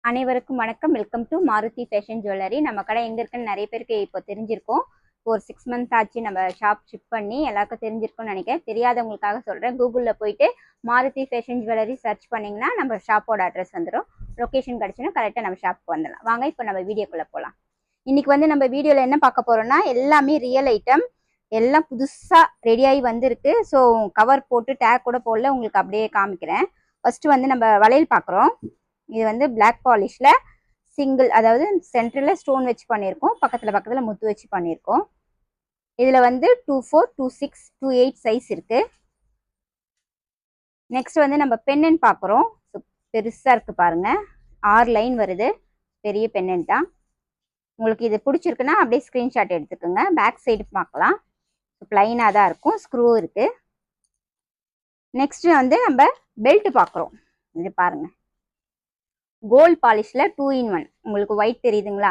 அனைவருக்கும் வணக்கம். Welcome to Maruti fashion jewellery. நம்ம கடை எங்கே இருக்குன்னு நிறைய பேருக்கு இப்போ தெரிஞ்சிருக்கும். ஒரு 6 மந்த்ஸ் ஆச்சு நம்ம ஷாப் ஷிஃப்ட் பண்ணி, எல்லாருக்கும் தெரிஞ்சிருக்கும்னு நினைக்கிறேன். தெரியாதவங்களுக்காக சொல்கிறேன். கூகுளில் போயிட்டு மாருதி ஃபேஷன் ஜுவல்லரி சர்ச் பண்ணிங்கன்னா நம்ம ஷாப்போட அட்ரஸ் வந்துடும். லொக்கேஷன் கிடச்சுன்னா கரெக்டாக நம்ம ஷாப்புக்கு வந்துடலாம். வாங்க இப்போ நம்ம வீடியோக்குள்ளே போகலாம். இன்றைக்கி நம்ம வீடியோவில் என்ன பார்க்க போகிறோம்னா, எல்லாமே ரியல் ஐட்டம், எல்லாம் புதுசாக ரெடியாகி வந்திருக்கு. ஸோ கவர் போட்டு டேக் கூட போடல, உங்களுக்கு அப்படியே காமிக்கிறேன். ஃபஸ்ட்டு நம்ம வளையல் பார்க்குறோம். இது பிளாக் பாலிஷ்ல சிங்கிள், அதாவது சென்டர்ல ஸ்டோன் வச்சு பண்ணியிருக்கோம், பக்கத்துல முத்து வச்சு பண்ணியிருக்கோம். இதுல 24, 26, 28 சைஸ் இருக்கு. நெக்ஸ்ட் நம்ம பென்னன் பார்க்குறோம். பெருசா இருக்கு பாருங்க, 6 லைன் வருது. பெரிய பென்னன் தான். உங்களுக்கு இது பிடிச்சிருக்குன்னா அப்படியே ஸ்கிரீன்ஷாட் எடுத்துக்கோங்க. பேக் சைடு பார்க்கலாம், பிளைனாக தான் இருக்கும், ஸ்க்ரூ இருக்கு. நெக்ஸ்ட் நம்ம பெல்ட் பார்க்குறோம். இது பாருங்க, கோல்ட் பாலிஷ்ல 2 in 1. உங்களுக்கு ஒயிட் தெரியுதுங்களா?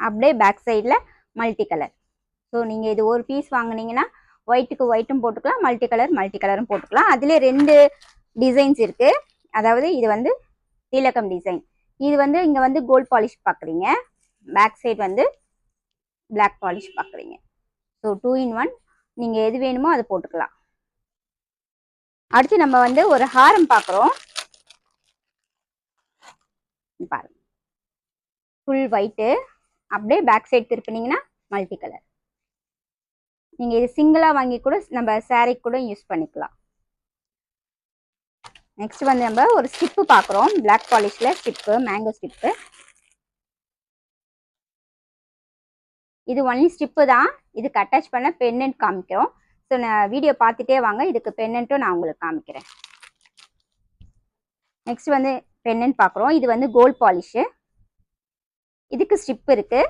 அப்படியே பேக் சைடில் மல்டி கலர். ஸோ நீங்கள் இது ஒரு பீஸ் வாங்கினீங்கன்னா ஒயிட்டுக்கு ஒயிட்டும் போட்டுக்கலாம், மல்டி கலரும் போட்டுக்கலாம். அதிலே 2 டிசைன்ஸ் இருக்கு. அதாவது இது திலகம் டிசைன். இது இங்கே கோல்ட் பாலிஷ் பார்க்குறீங்க, பேக் சைடு பிளாக் பாலிஷ் பார்க்குறீங்க. ஸோ 2 in 1, நீங்கள் எது வேணுமோ அதை போட்டுக்கலாம். அடுத்து நம்ம ஒரு ஹாரம் பார்க்குறோம். பாருங்க, ஃபுல் ஒயிட்டு, அப்படியே பேக் சைடு திருப்பினீங்கன்னா மல்டி கலர். நீங்க இது சிங்கிளா வாங்கி கூட நம்ம சாரி கூட யூஸ் பண்ணிக்கலாம். நெக்ஸ்ட் நம்ம ஒரு ஸ்டிப்பு பார்க்குறோம். பிளாக் பாலிஷ்ல ஸ்டிப்பு, மேங்கோ ஸ்டிப்பு. இது ஒன்லி ஸ்டிப்பு தான். இதுக்கு அட்டாச் பண்ண பென்னன்ட் காமிக்கிறோம். ஸோ நான் வீடியோ பார்த்துட்டே வாங்க, இதுக்கு பென்னன்ட்டும் நான் உங்களுக்கு காமிக்கிறேன். நெக்ஸ்ட் பென்னன்ட் பார்க்குறோம். இது கோல்ட் பாலிஷு. இதுக்கு ஸ்டிப் இருக்கு,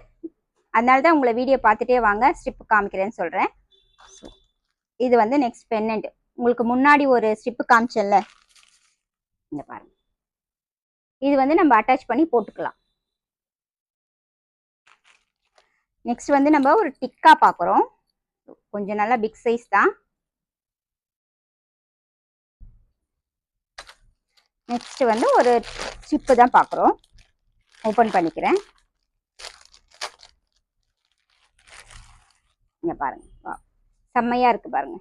அதனால தான் உங்களை வீடியோ பார்த்துட்டே வாங்க ஸ்டிப் காமிக்கிறேன்னு சொல்கிறேன். இது நெக்ஸ்ட் பென்னன்ட். உங்களுக்கு முன்னாடி ஒரு ஸ்டிப்பு காமிச்சேன்ல, இங்கே பாருங்க. இது நம்ம அட்டாச் பண்ணி போட்டுக்கலாம். நெக்ஸ்ட் நம்ம ஒரு டிக்கா பார்க்குறோம். கொஞ்சம் நல்லா பிக் சைஸ் தான். நெக்ஸ்ட் ஒரு ஸ்டிப்பு தான் பார்க்குறோம். ஓப்பன் பண்ணிக்கிறேன். இங்கே பாருங்க, செம்மையா இருக்கு பாருங்க,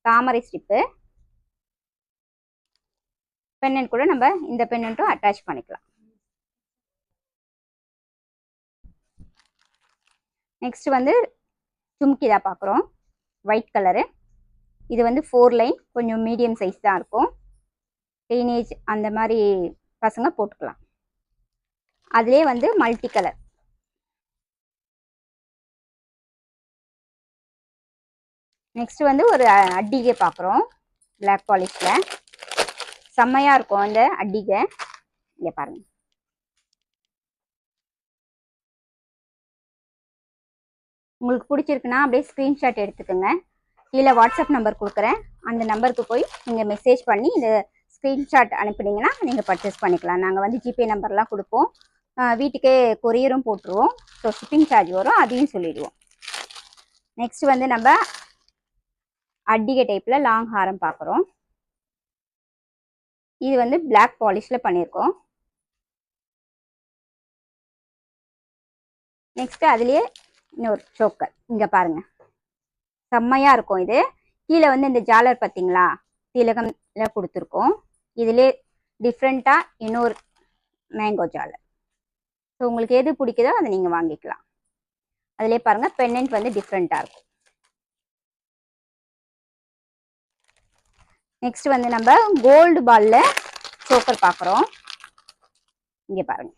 தாமரை ஸ்டிப்பு. பென்னன்ட் கூட நம்ம இந்த பென்னன்ட்டும் அட்டாச் பண்ணிக்கலாம். நெக்ஸ்ட் சும்கி தான் பார்க்குறோம், ஒயிட் கலரு. இது 4 லைன், கொஞ்சம் மீடியம் சைஸ் தான் இருக்கும். டீனேஜ் அந்த மாதிரி பசங்க போட்டுக்கலாம். அதுலேயே மல்டி கலர். நெக்ஸ்ட் ஒரு அட்டிகை பார்க்குறோம், பிளாக் பாலிஷ்ல. செம்மையா இருக்கும் அந்த அட்டிகை. இங்கே பாருங்க, உங்களுக்கு பிடிச்சிருக்குன்னா அப்படியே ஸ்க்ரீன்ஷாட் எடுத்துக்கோங்க. கீழே வாட்ஸ்அப் நம்பர் கொடுக்குறேன், அந்த நம்பருக்கு போய் நீங்கள் மெசேஜ் பண்ணி இந்த ஸ்க்ரீன்ஷாட் அனுப்புனீங்கன்னா நீங்கள் பர்ச்சேஸ் பண்ணிக்கலாம். நாங்கள் ஜிபே நம்பர்லாம் கொடுப்போம், வீட்டுக்கே கொரியரும் போட்டுருவோம். ஸோ ஷிப்பிங் சார்ஜ் வரும், அதையும் சொல்லிடுவோம். நெக்ஸ்ட் நம்ம அட்டிகை டைப்ல லாங் ஹாரம் பார்க்குறோம். இது பிளாக் பாலிஷ்ல பண்ணியிருக்கோம். நெக்ஸ்ட் அதுலேயே இன்னொரு சோக்கர். இங்கே பாருங்க, செம்மையா இருக்கும். இது கீழே இந்த ஜாலர் பார்த்தீங்களா, திலகம்ல கொடுத்துருக்கோம். இதுலேயே டிஃப்ரெண்ட்டாக இன்னொரு மேங்கோ ஜாலர். ஸோ உங்களுக்கு எது பிடிக்குதோ அதை நீங்கள் வாங்கிக்கலாம். அதுலேயே பாருங்க, பென்னன்ட் டிஃப்ரெண்ட்டாக இருக்கும். நெக்ஸ்ட் நம்ம கோல்டு பால்ல சோக்கர் பார்க்குறோம். இங்கே பாருங்க,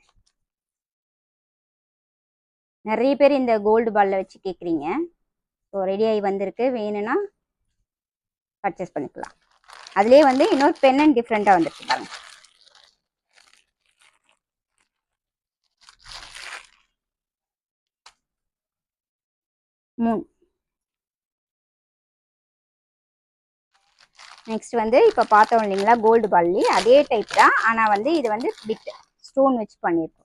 நிறைய பேர் இந்த கோல்டு பால்ல வச்சு கேட்குறீங்க. ஸோ ரெடியாகி வந்திருக்கு, வேணும்னா பர்ச்சேஸ் பண்ணிக்கலாம். அதுலேயே இன்னொரு பென்னன்ட் டிஃப்ரெண்ட்டாக வந்துருக்கு பாருங்க. மூணு. நெக்ஸ்ட் இப்போ பார்த்தோம் இல்லைங்களா, கோல்டு பால்லி அதே டைப் தான். ஆனால் இது பிட் ஸ்டோன் வச்சு பண்ணியிருக்கோம்.